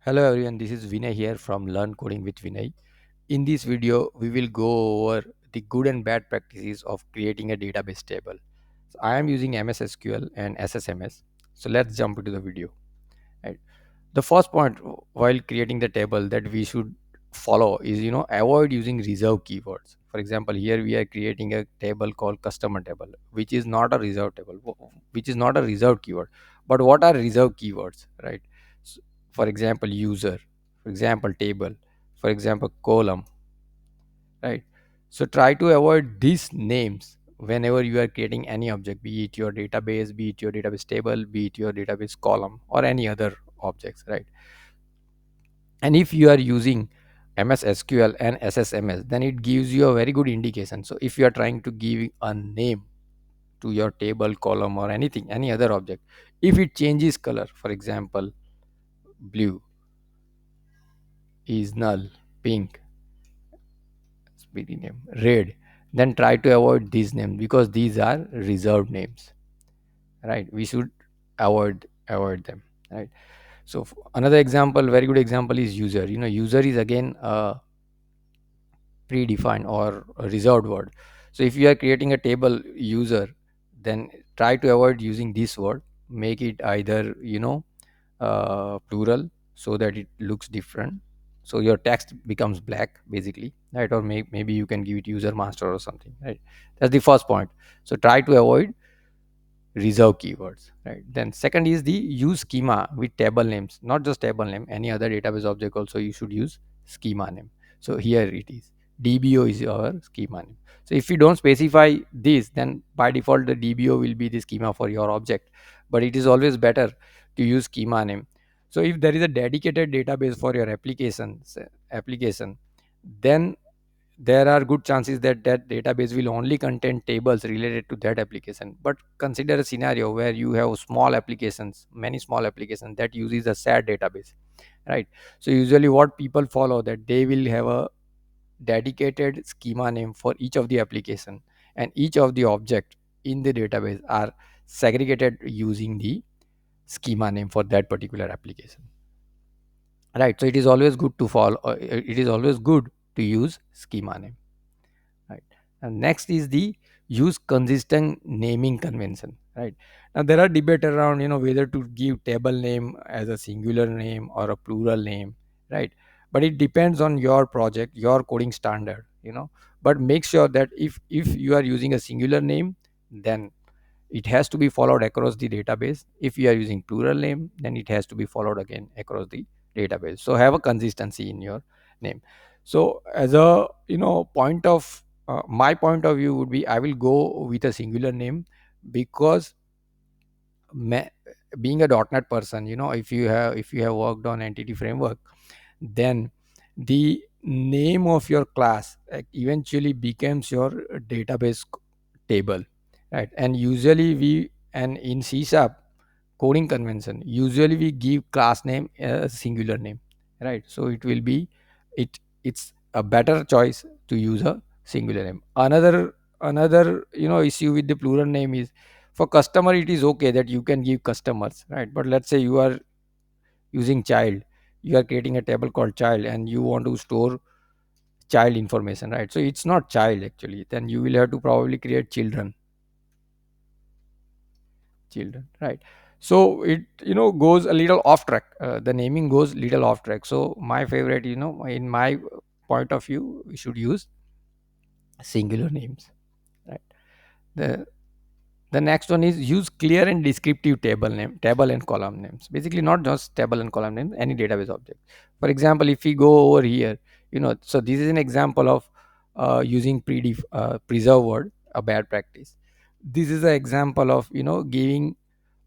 Hello everyone, this is Vinay here from Learn Coding with Vinay. In this video, we will go over the good and bad practices of creating a database table. So I am using MS SQL and SSMS. So let's jump into the video. Right. The first point while creating the table that we should follow is avoid using reserved keywords. For example, here we are creating a table called customer table, which is not a reserved table, which is not a reserved keyword. But what are reserved keywords, right? S- for example, user, for example, table, for example, column, right? So try to avoid these names whenever you are creating any object, be it your database, be it your database table, be it your database column, or any other objects, right? And if you are using MS SQL and SSMS, then it gives you a very good indication. So if you are trying to give a name to your table, column, or anything, any other object, if it changes color, for example, blue is null, pink, speedy name, red, then try to avoid these names because these are reserved names, right? We should avoid them, right? So another example, very good example is user. User is again predefined or a reserved word. So if you are creating a table user, then try to avoid using this word. Make it either plural so that it looks different, so your text becomes black basically, right? Or maybe you can give it user master or something, right? That's the first point. So try to avoid reserve keywords, right? Then second is the use schema with table names, not just table name, any other database object also you should use schema name. So here it is, dbo is your schema name. So if you don't specify this, then by default the dbo will be the schema for your object, but it is always better to use schema name. So if there is a dedicated database for your application, then there are good chances that that database will only contain tables related to that application. But consider a scenario where you have small applications, many small applications that uses a sad database, right? So usually what people follow, that they will have a dedicated schema name for each of the application, and each of the object in the database are segregated using the schema name for that particular application, right? So it is always good to follow, it is always good to use schema name, right? And next is the use consistent naming convention, right? Now there are debate around whether to give table name as a singular name or a plural name, right? But it depends on your project, your coding standard, but make sure that if you are using a singular name, then it has to be followed across the database. If you are using plural name, then it has to be followed again across the database. So have a consistency in your name. So as a point of my point of view would be, I will go with a singular name because ma- being a .NET person, if you have worked on entity framework, then the name of your class eventually becomes your database table, right? And usually we and in C sharp coding convention, usually we give class name a singular name, right? So it will be, it's a better choice to use a singular name. Another issue with the plural name is, for customer it is okay that you can give customers, right? But let's say you are using child, you are creating a table called child and you want to store child information, right? So it's not child actually, then you will have to probably create children, right? So it goes a little off track, the naming goes little off track. So my favorite, in my point of view, we should use singular names, right? The The next one is use clear and descriptive table and column names. Basically, not just table and column names, any database object. For example, if we go over here, so this is an example of using preserve word, a bad practice. This is an example of giving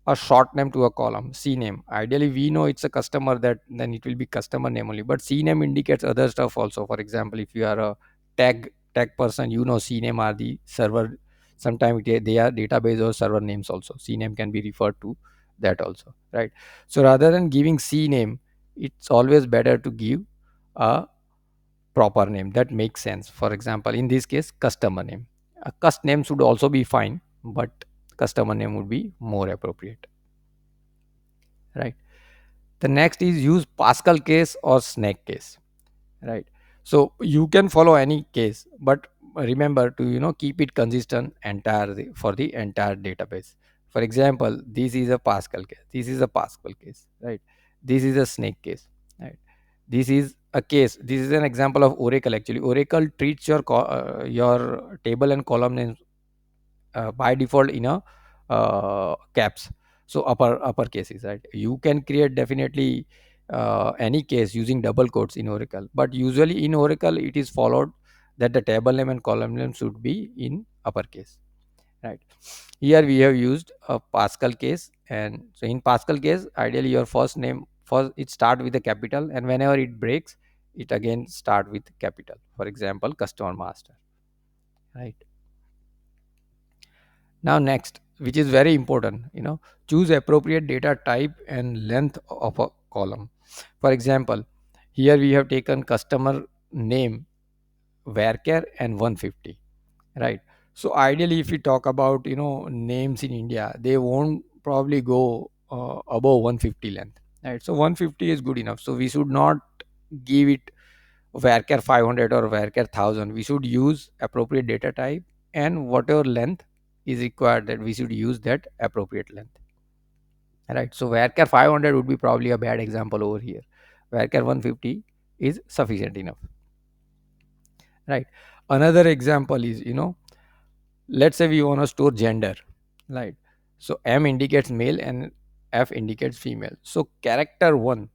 a short name to a column, C name. Ideally, we know it's a customer, that then it will be customer name only. But C name indicates other stuff also. For example, if you are a tag person, C name are the server. Sometimes they are database or server names also. C name can be referred to that also, right? So rather than giving C name, it's always better to give a proper name that makes sense. For example, in this case, customer name. A cust name should also be fine, but customer name would be more appropriate, right? The next is use Pascal case or snake case, right? So you can follow any case, but remember to keep it consistent for the entire database. For example, this is a Pascal case, this is a Pascal case, right? This is a snake case, right? This is a case, this is an example of Oracle. Actually, Oracle treats your table and column names by default in a caps, so upper cases, right? You can create definitely any case using double quotes in Oracle, but usually in Oracle it is followed that the table name and column name should be in uppercase, right? Here we have used a Pascal case, and so in Pascal case, ideally your first name first it start with a capital, and whenever it breaks, it again start with capital. For example, customer master, right? Now next, which is very important, choose appropriate data type and length of a column. For example, here we have taken customer name varchar and 150, right? So ideally, if we talk about names in India, they won't probably go above 150 length, right? So 150 is good enough. So we should not give it varchar 500 or varchar 1000. We should use appropriate data type, and whatever length is required, that we should use that appropriate length, right? So varchar 500 would be probably a bad example over here. Varchar 150 is sufficient enough, right? Another example is, let's say we want to store gender, right? So M indicates male and F indicates female, so character 1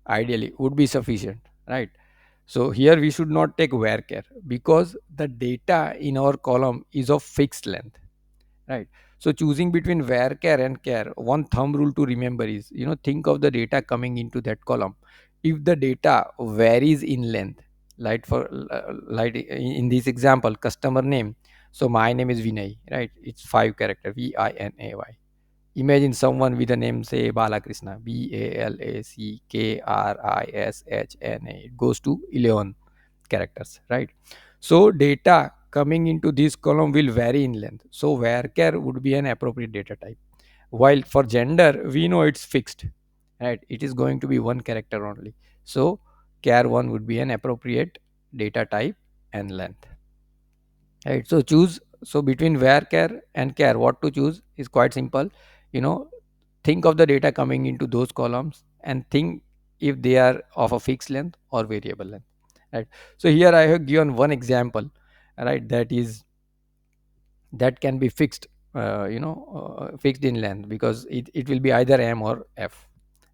ideally would be sufficient, right? So here we should not take varchar because the data in our column is of fixed length, right? So choosing between varchar and char, one thumb rule to remember is, think of the data coming into that column. If the data varies in length, like in this example, customer name. So my name is Vinay, right? It's 5 character, Vinay. Imagine someone with a name, say Balakrishna, Balakrishna. It goes to 11 characters, right? So data coming into this column will vary in length. So varchar would be an appropriate data type. While for gender, we know it's fixed, right? It is going to be 1 character only. So char 1 would be an appropriate data type and length, right? So choose. So between varchar and char, what to choose is quite simple. You know, think of the data coming into those columns and think if they are of a fixed length or variable length, right? So here I have given one example, right? That can be fixed, fixed in length, because it will be either M or F,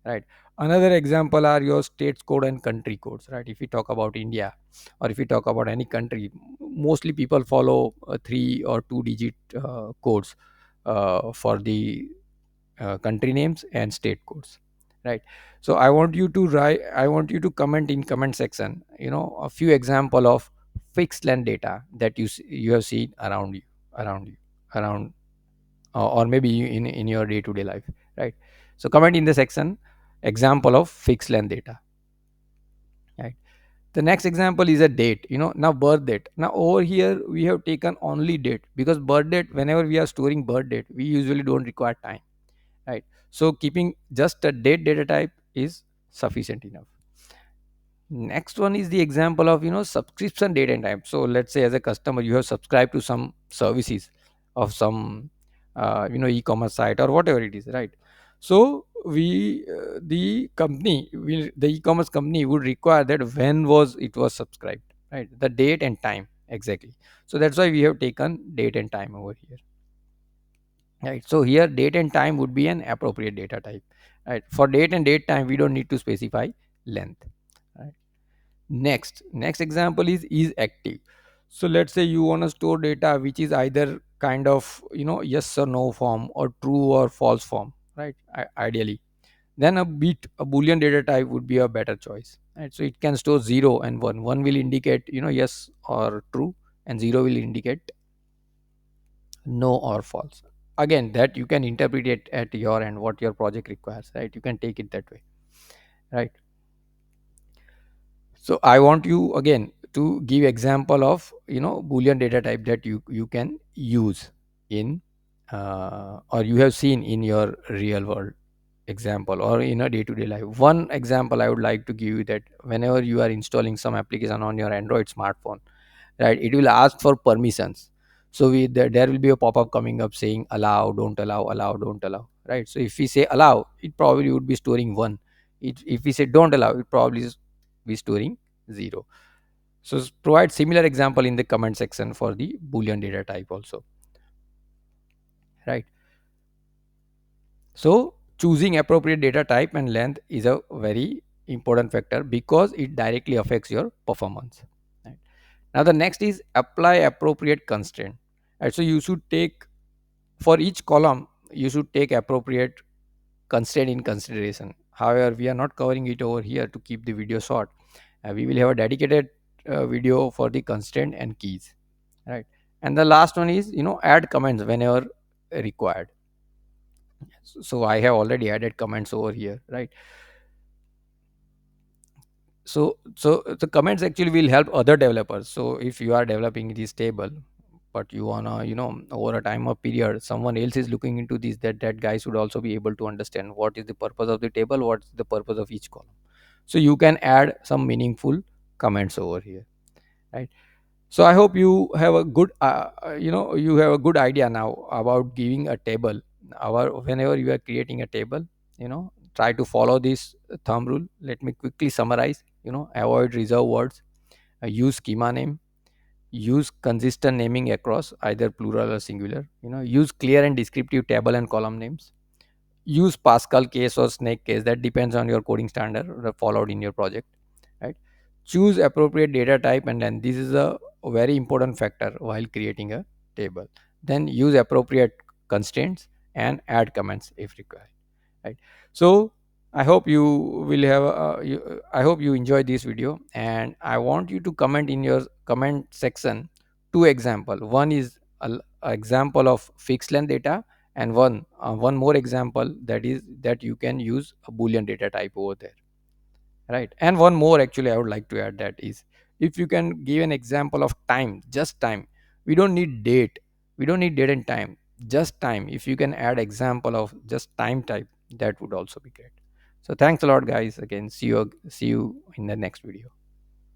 right? Another example are your states code and country codes, right? If we talk about India, or if we talk about any country, mostly people follow 3 or 2 digit codes for the country names and state codes, right? So I want you to comment in comment section, a few example of fixed length data that you have seen around you around or maybe in your day to day life, right? So comment in the section example of fixed length data, right? The next example is a date, now birth date. Now over here we have taken only date, because birth date, whenever we are storing birth date, we usually don't require time, right? So keeping just a date data type is sufficient enough. Next one is the example of subscription date and time. So let's say as a customer you have subscribed to some services of some e-commerce site or whatever it is, right? So the e-commerce company would require that when was subscribed, right? The date and time exactly. So that's why we have taken date and time over here, right? So here date and time would be an appropriate data type, right? For date and date time we don't need to specify length, right? Next example is active. So let's say you want to store data which is either kind of yes or no form or true or false form, right? Ideally, then a boolean data type would be a better choice, right? So it can store 0 and 1. 1 will indicate yes or true, and 0 will indicate no or false. Again, that you can interpret it at your end, what your project requires, right? You can take it that way, right? So I want you again to give example of boolean data type that you can use in or you have seen in your real world example, or in a day-to-day life. One example I would like to give you, that whenever you are installing some application on your Android smartphone, right, it will ask for permissions. So there will be a pop-up coming up saying allow, don't allow, allow, don't allow, right? So if we say allow, it probably would be storing one. If we say don't allow, it probably is be storing zero. So provide similar example in the comment section for the boolean data type also, right? So choosing appropriate data type and length is a very important factor because it directly affects your performance, right? Now the next is apply appropriate constraint, right? So you should take, for each column you should take appropriate constraint in consideration. However, we are not covering it over here to keep the video short. We will have a dedicated video for the constraint and keys, right? And the last one is, add comments whenever required. So I have already added comments over here, right? So the comments actually will help other developers. So if you are developing this table, but you wanna, over a time of period, someone else is looking into this, that guy should also be able to understand what is the purpose of the table, what's the purpose of each column. So you can add some meaningful comments over here, right? So I hope you have a good you have a good idea now about giving a table. Our Whenever you are creating a table, try to follow this thumb rule. Let me quickly summarize. Avoid reserved words, use schema name, use consistent naming across either plural or singular, use clear and descriptive table and column names, use Pascal case or snake case, that depends on your coding standard followed in your project, right? Choose appropriate data type, and then this is a very important factor while creating a table. Then use appropriate constraints and add comments if required, right? So I hope you will have I hope you enjoy this video, and I want you to comment in your comment section two example. One is a example of fixed length data, and one more example, that is that you can use a boolean data type over there, right? And one more actually I would like to add, that is, if you can give an example of time, just time. We don't need date, we don't need date and time, just time. If you can add example of just time type, that would also be great. So thanks a lot guys, again, see you in the next video.